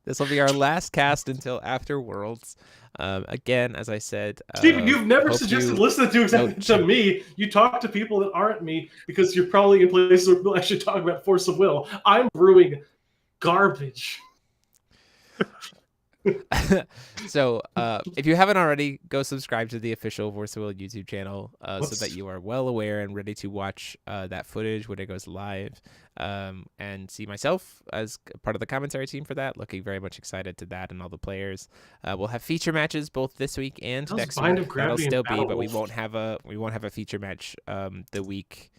this will be our last cast until after Worlds. Again, as I said, Steven, you've never hope suggested you- listening to me. You talk to people that aren't me because you're probably in places where people actually talk about force of will. I'm brewing garbage. So if you haven't already, go subscribe to the official Force of Will YouTube channel so that you are well aware and ready to watch that footage when it goes live, and see myself as part of the commentary team for that. Looking very much excited to that and all the players. We'll have feature matches both this week and How's next Bind week. of That'll Gravity and still be, but we Battlewolf? won't have a feature match the week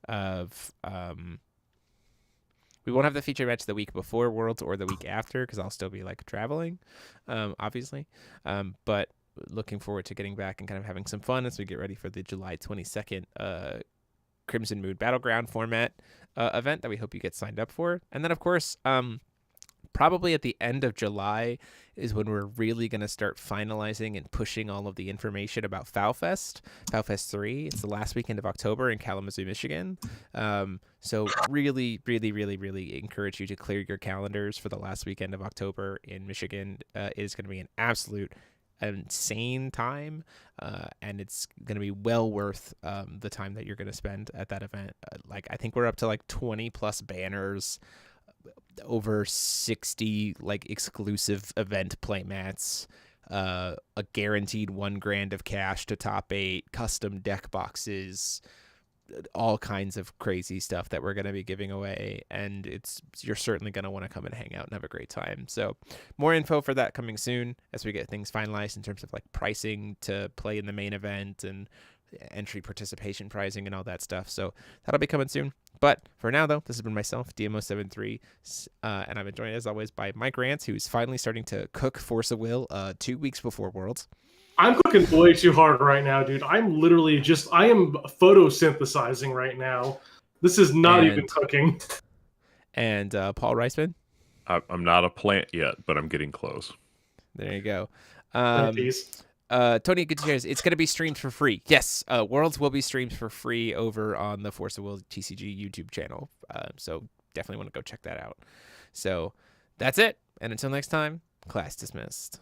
of we won't have the feature match the week before Worlds or the week after because I'll still be like traveling, obviously. But looking forward to getting back and kind of having some fun as we get ready for the July 22nd Crimson Moon Battleground format event that we hope you get signed up for. And then, of course, probably at the end of July is when we're really going to start finalizing and pushing all of the information about FowFest 3. It's the last weekend of October in Kalamazoo, Michigan. So really, really, really, really encourage you to clear your calendars for the last weekend of October in Michigan. It is going to be an absolute insane time, and it's going to be well worth the time that you're going to spend at that event. Like I think we're up to like 20 plus banners, over 60 like exclusive event playmats, a guaranteed $1,000 of cash to top 8, custom deck boxes, all kinds of crazy stuff that we're going to be giving away, and you're certainly going to want to come and hang out and have a great time. So more info for that coming soon as we get things finalized in terms of like pricing to play in the main event and entry participation pricing and all that stuff. So that'll be coming soon. But for now, though, this has been myself, DMO73, and I've been joined, as always, by Mike Rance, who's finally starting to cook Force of Will 2 weeks before Worlds. I'm cooking way too hard right now, dude. I'm literally I am photosynthesizing right now. This is not even cooking. And Paul Reisman. I'm not a plant yet, but I'm getting close. There you go. Tony Gutierrez, it's going to be streamed for free. Yes, Worlds will be streamed for free over on the Force of Will TCG YouTube channel. So definitely want to go check that out. So that's it. And until next time, class dismissed.